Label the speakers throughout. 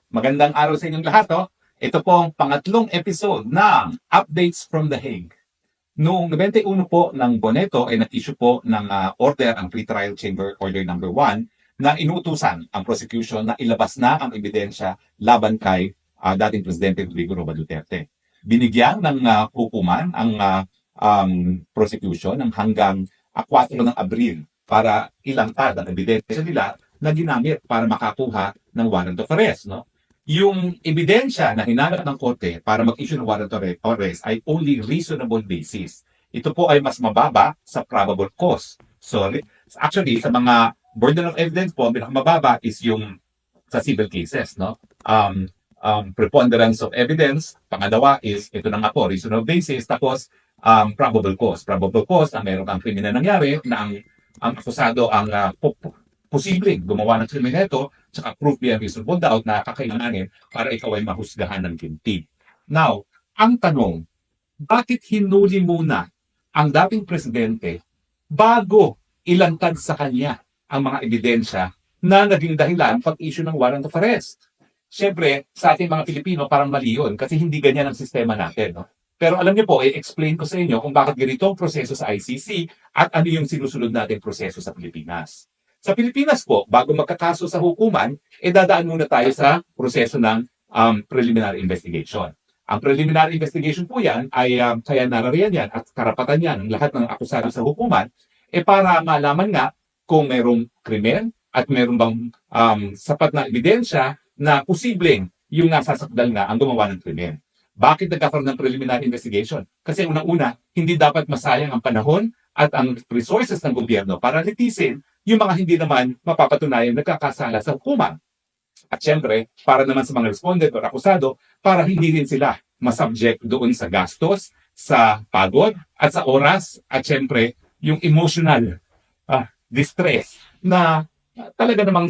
Speaker 1: Magandang araw sa inyong lahat. Oh. Ito po ang pangatlong episode ng Updates from The Hague. Noong 91 po ng Boneto ay nag-issue po ng order ang Pre-Trial Chamber Order Number 1 na inuutusan ang prosecution na ilabas na ang ebidensya laban kay dating Presidente Rodrigo Roa Duterte. Binigyan ng hukuman ang prosecution ng hanggang 4 ng Abril para ilangtad ang ebidensya nila na ginamit para makakuha ng warrant of arrest. No? Yung ebidensya na hinanap ng korte para mag-issue ng warrant of arrest ay only reasonable basis. Ito po ay mas mababa sa probable cause. So, actually, sa mga burden of evidence po, ang pinakamababa is yung sa civil cases. No? Preponderance of evidence. Pangalawa is, ito na nga po, reasonable basis. Tapos, probable cause. Probable cause na meron kang krimen na nangyari na ang akusado ang posibleng gumawa ng krimen ito, tsaka proof beyond reasonable doubt na kakailanganin para ikaw ay mahusgahan ng guilty. Now, ang tanong, bakit hinuli muna ang dating presidente bago ilantad sa kanya ang mga ebidensya na naging dahilan pag-issue ng warrant of arrest? Siyempre, sa ating mga Pilipino, parang mali yun kasi hindi ganyan ang sistema natin. No? Pero alam niyo po, i-explain ko sa inyo kung bakit ganito ang proseso sa ICC at ano yung sinusunod nating proseso sa Pilipinas. Sa Pilipinas po, bago magkakaso sa hukuman, dadaan muna tayo sa proseso ng preliminary investigation. Ang preliminary investigation po yan ay kaya narariyan yan at karapatan yan ng lahat ng akusado sa hukuman para malaman nga kung mayroong krimen at mayroong bang sapat na ebidensya na posibleng yung nasasakdal nga ang gumawa ng krimen. Bakit nagkakaroon ng preliminary investigation? Kasi unang-una, hindi dapat masayang ang panahon at ang resources ng gobyerno para litisin yung mga hindi naman mapapatunayan nagkakasala sa hukuman. At syempre, para naman sa mga respondent o akusado, para hindi rin sila masubject doon sa gastos, sa pagod, at sa oras, at syempre, yung emotional distress na talaga namang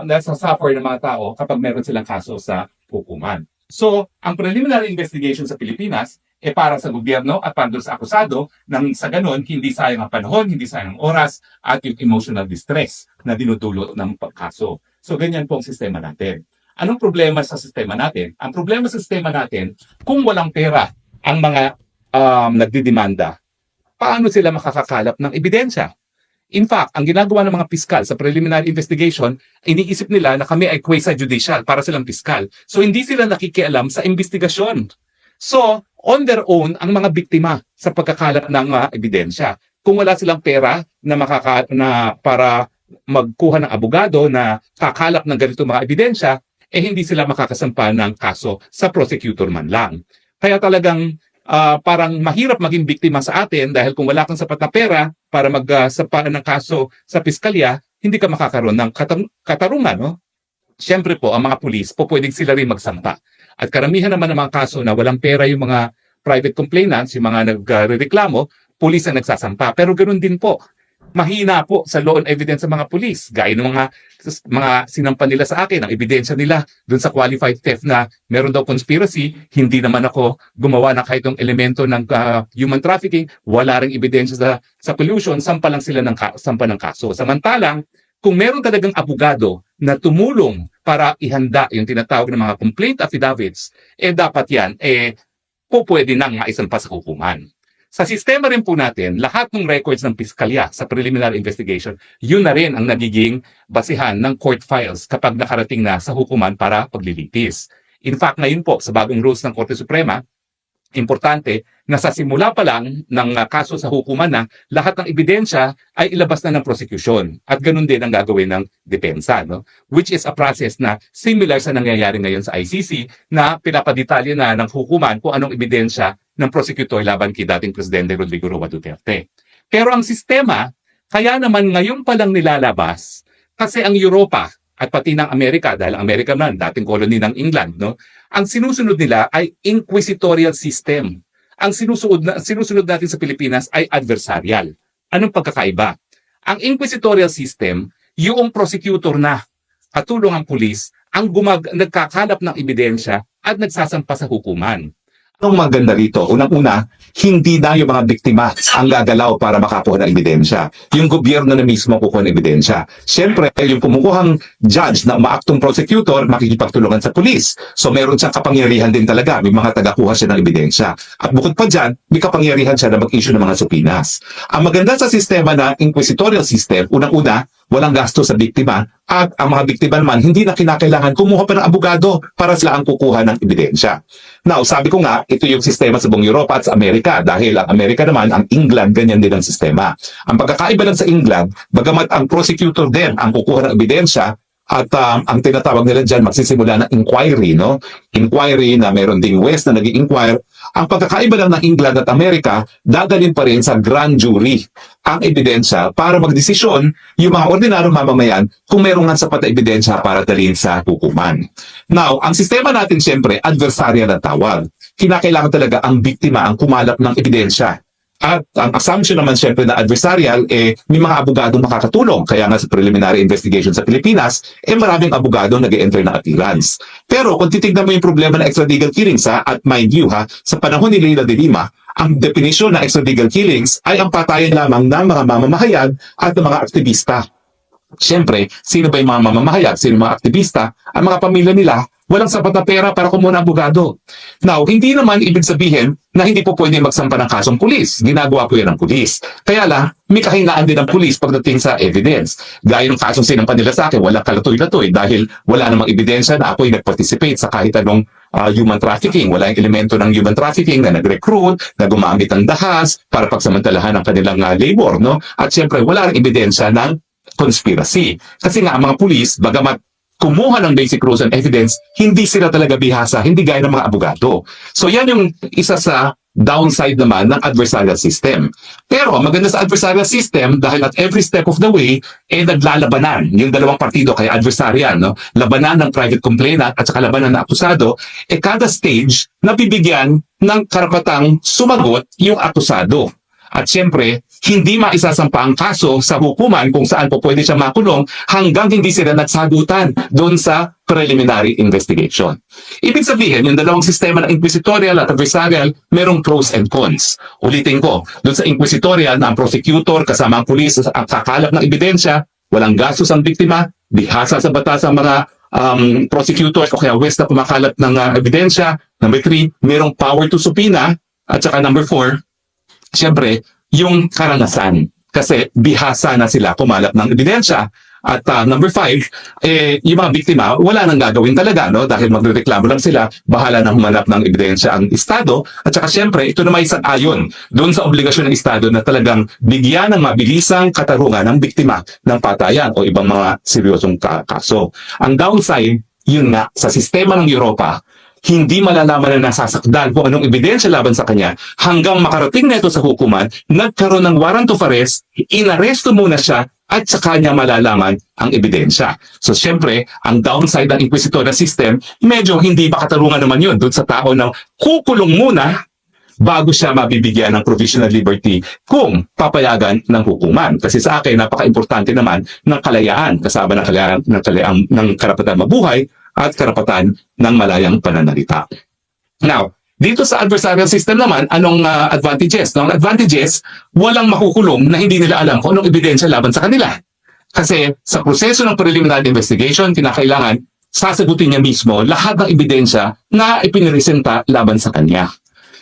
Speaker 1: nasasuffer ng mga tao kapag meron silang kaso sa hukuman. So, ang preliminary investigation sa Pilipinas para sa gobyerno at para sa akusado nang sa ganon, hindi sayang ang panahon, hindi sayang ang oras at yung emotional distress na dinudulot ng pagkaso. So, ganyan po ang sistema natin. Anong problema sa sistema natin? Ang problema sa sistema natin, kung walang pera ang mga nagdidemanda, paano sila makakakalap ng ebidensya? In fact, ang ginagawa ng mga piskal sa preliminary investigation, iniisip nila na kami ay quasi-judicial para silang piskal. So, hindi sila nakikialam sa investigasyon. So, on their own, ang mga biktima sa pagkakalap ng ebidensya. Kung wala silang pera na para magkuha ng abogado na kakalap ng ganito mga ebidensya, hindi sila makakasampa ng kaso sa prosecutor man lang. Kaya talagang parang mahirap maging biktima sa atin dahil kung wala kang sapat na pera para magsampa ng kaso sa piskalya, hindi ka makakaroon ng katarungan. No? Siyempre po, ang mga pulis, pwedeng sila rin magsampa. At karamihan naman ng mga kaso na walang pera yung mga private complainants, yung mga nagreklamo, pulis ang nagsasampa. Pero ganoon din po, mahina po sa law and evidence sa mga pulis. Gaya ng mga sinampan nila sa akin, ang ebidensya nila dun sa qualified theft na meron daw conspiracy, hindi naman ako gumawa ng kahit ng elemento ng human trafficking, wala ring ebidensya sa pollution, sampa lang sila ng kaso. Samantalang, kung meron talagang abogado na tumulong para ihanda yung tinatawag ng mga complaint affidavits, dapat yan, pwede nang maisampa sa hukuman. Sa sistema rin po natin, lahat ng records ng piskalya sa preliminary investigation, yun na rin ang nagiging basihan ng court files kapag nakarating na sa hukuman para paglilitis. In fact, ngayon po, sa bagong rules ng Korte Suprema, importante na sa simula pa lang ng kaso sa hukuman na lahat ng ebidensya ay ilabas na ng prosecution. At ganun din ang gagawin ng depensa. No? Which is a process na similar sa nangyayari ngayon sa ICC na pinapadetalye na ng hukuman kung anong ebidensya ng prosecutor laban kay dating Presidente Rodrigo Roa Duterte. Pero ang sistema, kaya naman ngayon pa lang nilalabas kasi ang Europa at pati ng Amerika, dahil ang Amerika man, dating colony ng England, no? Ang sinusunod nila ay inquisitorial system. Ang sinusunod natin sa Pilipinas ay adversarial. Anong pagkakaiba? Ang inquisitorial system, yung prosecutor na katulong ang pulis, ang nagkakalap ng ebidensya at nagsasampa sa hukuman.
Speaker 2: Anong maganda rito? Unang-una, hindi na yung mga biktima ang gagalaw para makakuha ng ebidensya. Yung gobyerno na mismo kukuha ng ebidensya. Siyempre, yung kumukuhang judge na umaaktong prosecutor, makikipagtulungan sa pulis. So meron siyang kapangyarihan din talaga. May mga tagakuha siya ng ebidensya. At bukod pa dyan, may kapangyarihan siya na mag-issue ng mga supinas. Ang maganda sa sistema na inquisitorial system, unang-una, walang gasto sa biktima at ang mga biktima naman hindi na kinakailangan kumuha pa ng abogado para sila ang kukuha ng ebidensya. Now, sabi ko nga, ito yung sistema sa buong Europa at sa Amerika dahil ang Amerika naman, ang England, ganyan din ang sistema. Ang pagkakaiba lang sa England, bagamat ang prosecutor din ang kukuha ng ebidensya at ang tinatawag nila dyan, magsisimula ng inquiry, no? Inquiry na meron ding West na nag-i-inquire. Ang pagkakaiba lang ng England at Amerika, dadalhin pa rin sa grand jury ang ebidensya para magdesisyon yung mga ordinaryong mamamayan kung merong nga sapat na ebidensya para dalhin sa hukuman. Now, ang sistema natin siyempre, adversarial ang tawag. Kinakailangan talaga ang biktima ang kumalap ng ebidensya. At ang assumption naman siyempre na adversarial, may mga abogadong makakatulong. Kaya nga sa preliminary investigation sa Pilipinas, maraming abogadong nag-e-enter ng appearance. Pero kung titignan mo yung problema ng extralegal killings, at mind you sa panahon ni Leila de Lima, ang definisyon ng extralegal killings ay ang patayan lamang ng mga mamamahayag at ng mga aktivista. Siyempre, sino ba yung mga mamamahayag? Sino yung mga aktivista? Ang mga pamilya nila, walang sapat na pera para kumuha ng abogado. Now, hindi naman ibig sabihin na hindi po pwede magsampa ng kasong pulis. Ginagawa po yan ng pulis. Kaya lang, may kahinaan din ng pulis pagdating sa evidence. Gaya ng kasong sinampan nila sa akin, walang kalatoy-latoy dahil wala namang ebidensya na ako'y nag-participate sa kahit anong human trafficking. Wala yung elemento ng human trafficking na nag-recruit, na gumamit ng dahas para pagsamantalahan ang kanilang labor. No? At siyempre, wala ring ebidensya ng conspiracy. Kasi nga, ang mga pulis, bagamat kumuha ng basic rules and evidence, hindi sila talaga bihasa, hindi gaya ng mga abogado. So yan yung isa sa downside naman ng adversarial system. Pero maganda sa adversarial system dahil at every step of the way, naglalabanan yung dalawang partido kaya adversarial, no? Labanan ng private complainant at saka labanan ng akusado, kada stage nabibigyan ng karapatang sumagot yung akusado. At siyempre, hindi maisasampa ang kaso sa hukuman kung saan po pwede siya makulong hanggang hindi sila nagsagutan doon sa preliminary investigation. Ibig sabihin, yung dalawang sistema ng inquisitorial at adversarial, merong pros and cons. Ulitin ko, doon sa inquisitorial na ang prosecutor kasama ang pulis ang kakalap ng ebidensya, walang gastos ang biktima, bihasa sa batas ang mga prosecutors o kaya West na kumakalap ng ebidensya. Number 3, merong power to subpoena. At saka number 4, siyempre, yung karanasan. Kasi bihasa na sila kumalap ng ebidensya. At number 5, yung mga biktima, wala nang gagawin talaga, no? Dahil magrereklamo lang sila, bahala na humanap ng ebidensya ang Estado. At saka siyempre, ito na may ayon doon sa obligasyon ng Estado na talagang bigyan ng mabilisang katarungan ng biktima ng patayan o ibang mga seryosong kaso. Ang downside, yun nga, sa sistema ng Europa, hindi malalaman na nasasakdal kung anong ebidensya laban sa kanya hanggang makarating na ito sa hukuman, nagkaroon ng warrant of arrest, inaresto muna siya at saka niya malalaman ang ebidensya. So siyempre, ang downside ng inquisitorial system, medyo hindi makatarungan naman yun doon sa tao na kukulong muna bago siya mabibigyan ng provisional liberty kung papayagan ng hukuman. Kasi sa akin, napaka-importante naman ng kalayaan, kasama ng karapatan mabuhay at karapatan ng malayang pananalita. Now, dito sa adversarial system naman, anong advantages? Ang advantages, walang makukulong na hindi nila alam kung anong ebidensya laban sa kanila. Kasi sa proseso ng preliminary investigation, kinakailangan sasagutin niya mismo lahat ng ebidensya na ipiniresenta laban sa kanya.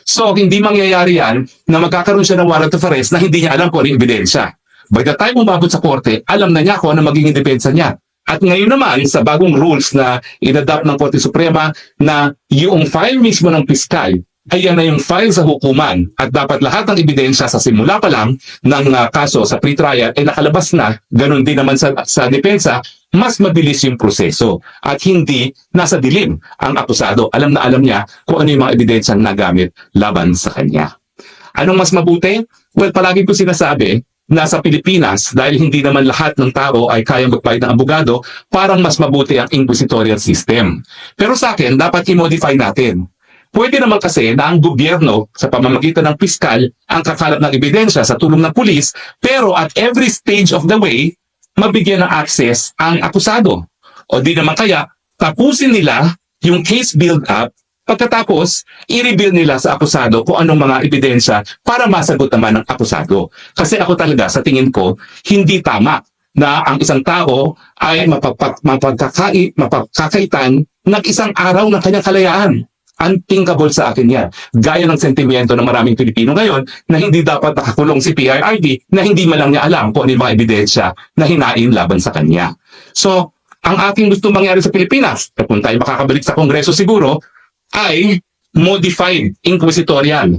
Speaker 2: So, hindi mangyayari yan na magkakaroon siya ng warrant of arrest na hindi niya alam kung anong ebidensya. By the time umabot sa korte, alam na niya kung ano magiging depensa niya. At ngayon naman, sa bagong rules na inadapt ng Korte Suprema na yung file mismo ng piskal, ay yan na yung file sa hukuman at dapat lahat ng ebidensya sa simula pa lang ng kaso sa pre-trial ay nakalabas na, ganun din naman sa depensa, mas mabilis yung proseso at hindi nasa dilim ang akusado. Alam na alam niya kung ano yung mga ebidensyang nagamit laban sa kanya. Anong mas mabuti? Well, palagi ko sinasabi, nasa Pilipinas, dahil hindi naman lahat ng tao ay kayang magbayad ng abogado, parang mas mabuti ang inquisitorial system. Pero sa akin, dapat i-modify natin. Pwede naman kasi na ang gobyerno, sa pamamagitan ng piskal, ang kakalap ng ebidensya sa tulong ng pulis, pero at every stage of the way, mabigyan ng access ang akusado. O di naman kaya, tapusin nila yung case build-up Pagkatapos, i-reveal nila sa akusado kung anong mga ebidensya para masagot naman ng akusado. Kasi ako talaga, sa tingin ko, hindi tama na ang isang tao ay mapagkakaitan ng isang araw ng kanyang kalayaan. Unthinkable sa akin yan. Gaya ng sentimiento ng maraming Pilipino ngayon na hindi dapat nakakulong si PRRD na hindi man lang niya alam kung ano yung mga ebidensya na hinain laban sa kanya. So, ang ating gusto mangyari sa Pilipinas, at kung tayo makakabalik sa Kongreso siguro, ay modified inquisitorial.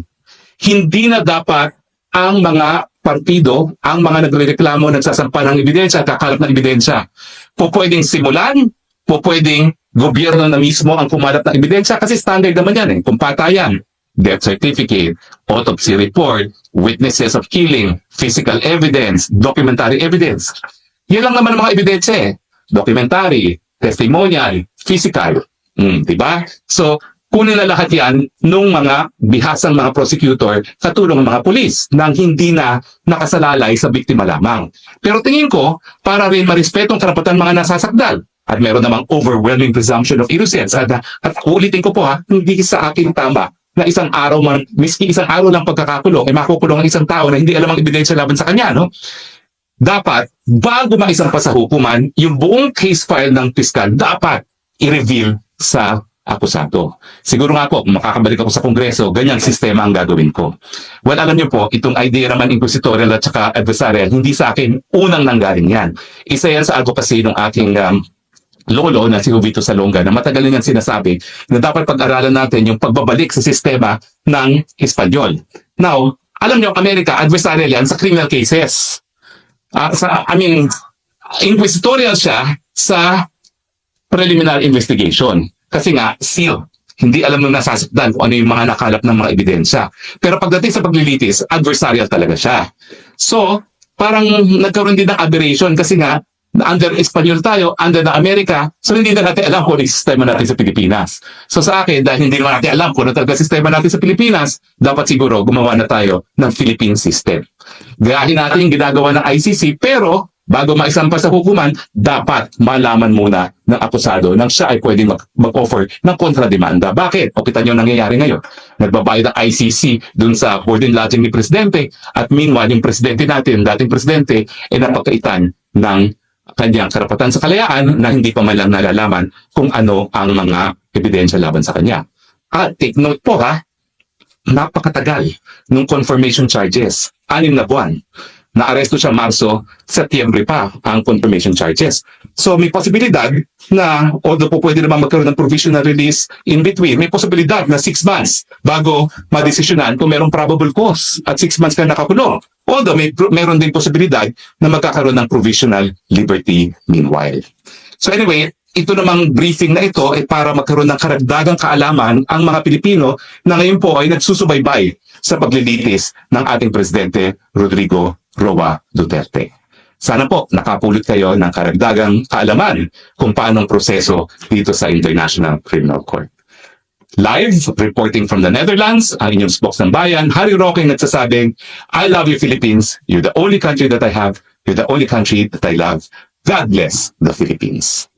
Speaker 2: Hindi na dapat ang mga partido, ang mga nagrereklamo, nagsasampa ng ebidensya, kakalap ng ebidensya. Pwedeng simulan, pwedeng gobyerno na mismo ang kumalap ng ebidensya kasi standard naman yan kung patayan, death certificate, autopsy report, witnesses of killing, physical evidence, documentary evidence. Yan lang naman ang mga ebidensya documentary, testimonial, physical. Diba? So, kunin na lahat yan nung mga bihasang mga prosecutor katulong ng mga pulis nang hindi na nakasalalay sa biktima lamang. Pero tingin ko, para rin marespeto ang karapatan mga nasasakdal at meron namang overwhelming presumption of innocence at ulitin ko po hindi sa akin tama na isang araw man, miski isang araw lang pagkakakulong, makukulong ang isang tao na hindi alam ang ebidensya laban sa kanya, no? Dapat, bago maisampa sa hukuman, yung buong case file ng piskal dapat i-reveal sa akusado. Siguro nga po, kung makakabalik ako sa Kongreso, ganyang sistema ang gagawin ko. Well, alam niyo po, itong idea naman inquisitorial at saka adversarial, hindi sa akin unang nanggaling yan. Isa yan sa advocacy ng aking lolo na si Jovito Salonga na matagal na sinasabi na dapat pag-aralan natin yung pagbabalik sa sistema ng Espanyol. Now, alam niyo, Amerika, adversarial yan sa criminal cases. Inquisitorial siya sa preliminary investigation. Kasi nga, seal. Hindi alam nung nasasaktan kung ano yung mga nakalap ng mga ebidensya. Pero pagdating sa paglilitis, adversarial talaga siya. So, parang nagkaroon din ng aberration kasi nga, under Espanyol tayo, under the America, so hindi na natin alam kung ano yung sistema natin sa Pilipinas. So sa akin, dahil hindi naman natin alam kung ano talaga sistema natin sa Pilipinas, dapat siguro gumawa na tayo ng Philippine system. Gayahin natin yung ginagawa ng ICC, pero bago maisampa sa hukuman, dapat malaman muna ng akusado nang siya ay pwedeng mag-offer ng kontrademanda. Bakit? O kita nyo nangyayari ngayon. Nagbabayad ang ICC dun sa board and lodging ni Presidente at meanwhile, yung Presidente natin, dating Presidente, ay napagkaitan ng kanyang karapatan sa kalayaan na hindi pa man lang nalalaman kung ano ang mga ebidensya laban sa kanya. At take note po napakatagal nung confirmation charges. 6 na buwan. Na-aresto siya Marso, Setyembre pa ang confirmation charges. So may posibilidad na, although po pwede naman magkaroon ng provisional release in between, may posibilidad na 6 months bago madesisyonan kung merong probable cause at 6 months ka nakakulong. Although meron din posibilidad na magkakaroon ng provisional liberty meanwhile. So anyway, ito namang briefing na ito ay para magkaroon ng karagdagang kaalaman ang mga Pilipino na ngayon po ay nagsusubaybay sa paglilitis ng ating Presidente Rodrigo Roa Duterte. Sana po nakapulot kayo ng karagdagang kaalaman kung paanong proseso dito sa International Criminal Court. Live, reporting from the Netherlands, ang inyong spokesman bayan, Harry Roque nagsasabing, I love you Philippines, you're the only country that I have, you're the only country that I love. God bless the Philippines.